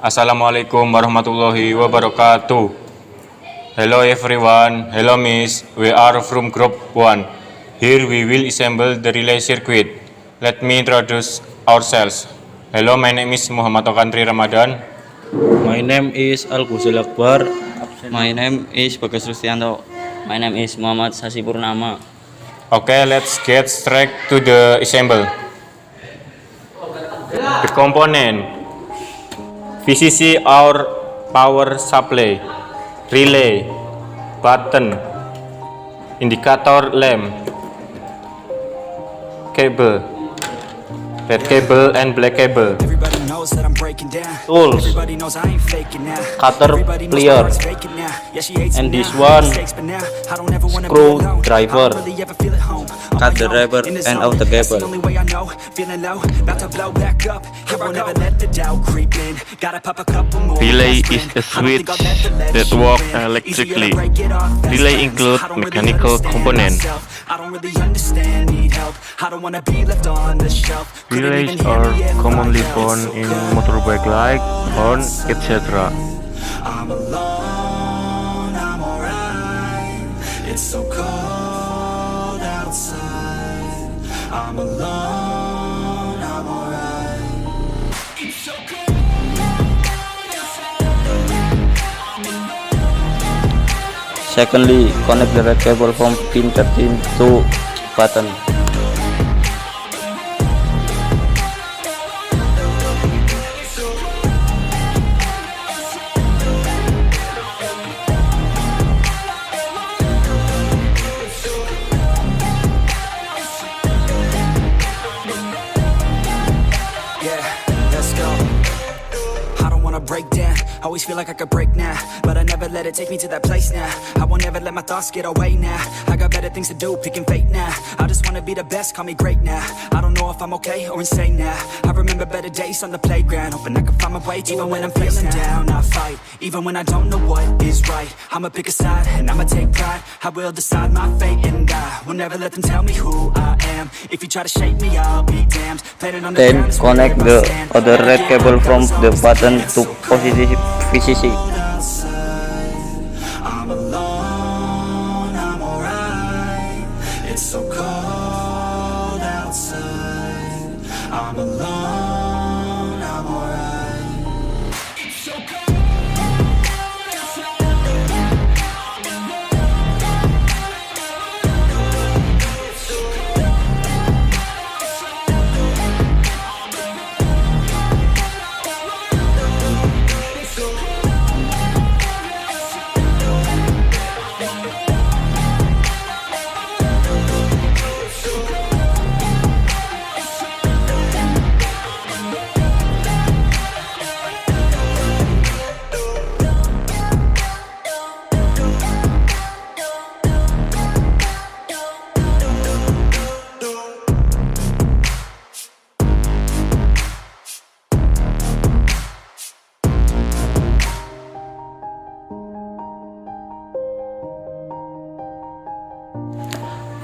Assalamualaikum warahmatullahi wabarakatuh. Hello everyone. Hello Miss. We are from Group 1. Here we will assemble the relay circuit. Let me introduce ourselves. Hello, my name is Muhammad Okantri Ramadan. My name is Al Ghuzal Akbar. My name is Bagas Rustianto. My name is Muhammad Sasi Purnama. Okay, let's get straight to the assemble. The component VCC or power supply, relay, button, indicator lamp, cable, red cable and black cable, Tools, cutter plier, and this one screwdriver. Cut the rubber end of the cable. Relay is a switch that works electrically. Relay include mechanical components. Relays are commonly found in motorbike like horn, etc. I'm alone, I'm alright. It's so cold outside. I'm alone, I'm alright. It's so cold outside. Secondly, connect the red cable from pin 13 to button. Break down, always feel like I could break now, but I never let it take me to that place now. I won't ever let my thoughts get away now. I got better things to do, picking fate now. I just wanna be the best, call me great now. I don't know if I'm okay or insane now. I remember better days on the playground, hoping I can find my way even when I'm feeling down. I fight, even when I don't know what is right. I'ma pick a side, and I'ma take pride. I will decide my fate, and I will never let them tell me who I am. If you try to shape me, I'll be damned. Then connect the other red cable from the button to positive VCC. I'm alone, I'm alright. It's so cold outside. I'm alone, I'm alright. It's so cold outside.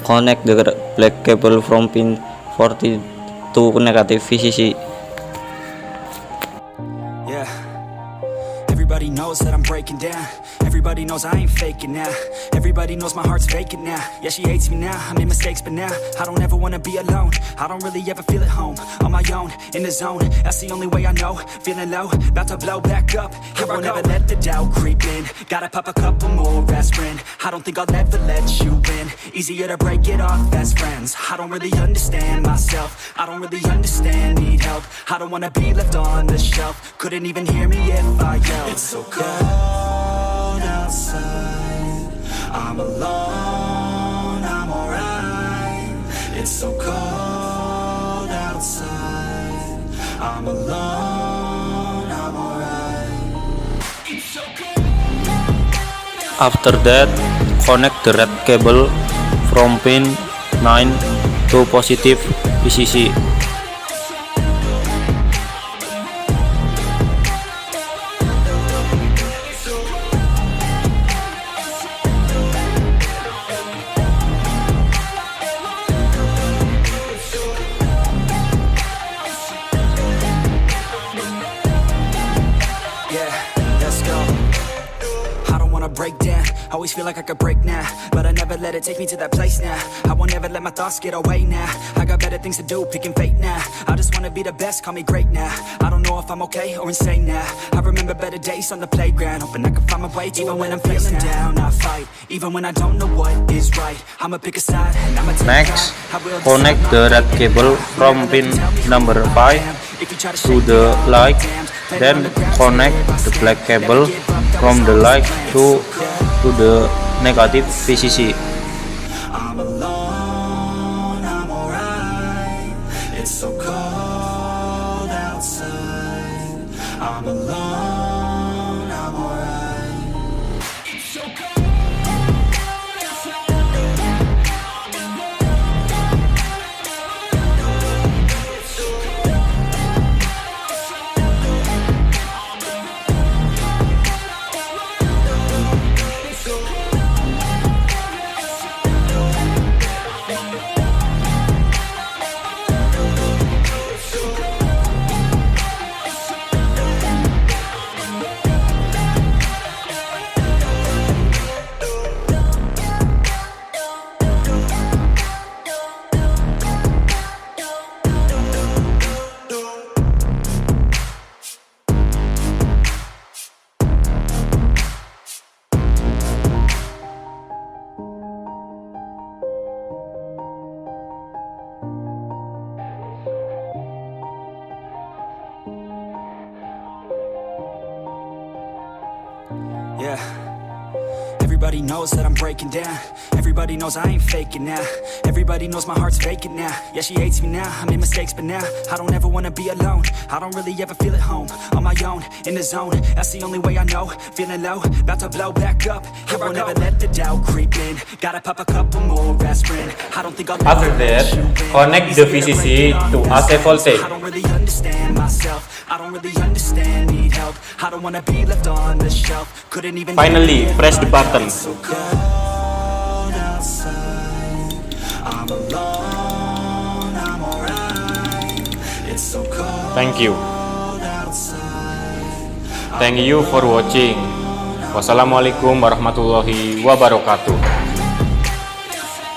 Connect the black cable from pin 40 to negative VCC. Yeah. Everybody knows that I'm breaking down. Everybody knows I ain't faking now. Everybody knows my heart's vacant now. Yeah, she hates me now, I made mistakes, but now I don't ever wanna be alone. I don't really ever feel at home. On my own, in the zone, that's the only way I know. Feeling low, about to blow back up. Here I never let the doubt creep in. Gotta pop a couple more aspirin. I don't think I'll ever let you in. Easier to break it off best friends. I don't really understand myself. I don't really understand, need help. I don't wanna be left on the shelf. Couldn't even hear me if I yelled. It's so cold outside. I'm alone, I'm alright. It's so cold outside. I'm alone, I'm alright. It's so cold. After that, connect the red cable from pin 9 to positive VCC. always feel like I could break now, but I never let it take me to that place now. I won't ever let my thoughts get away now. I got better things to do, picking fate now. I just wanna be the best, call me great now. I don't know if I'm okay or insane now. I remember better days on the playground, hoping I can find my way to even when I'm feeling down. I fight, even when I don't know what is right. I'ma pick a side, and I'ma take Next, pride. I will connect decide the what red I cable am. from Let pin me tell me who number I 5 am. If you try to to shake the me, I'll light, be damned. Lay then down on the ground, connect stay where I the stand. black Never cable give up, that from was the always light the plan. to the negative VCC. I'm alone, I'm alright. It's so cold outside. I'm alone, I'm alright. It's so cold outside. Yeah. Everybody knows that I'm breaking down. Everybody knows I ain't faking now. Everybody knows my heart's vacant now. Yeah, she hates me now, I made mistakes, but now I don't ever wanna be alone. I don't really ever feel at home. On my own, in the zone, that's the only way I know. Feeling low, about to blow back up. Here I won't ever let the doubt creep in. Gotta pop a couple more aspirin. I don't think I'll After ever that, let you in. connect the VCC to AC voltage. I don't really understand myself. I don't really understand, need help. I don't wanna be left on the shelf. Couldn't even Finally, press the button. It's so cold outside. I'm alone, I'm alright. It's so cold Thank you. outside. Thank you for watching. Wassalamualaikum warahmatullahi wabarakatuh.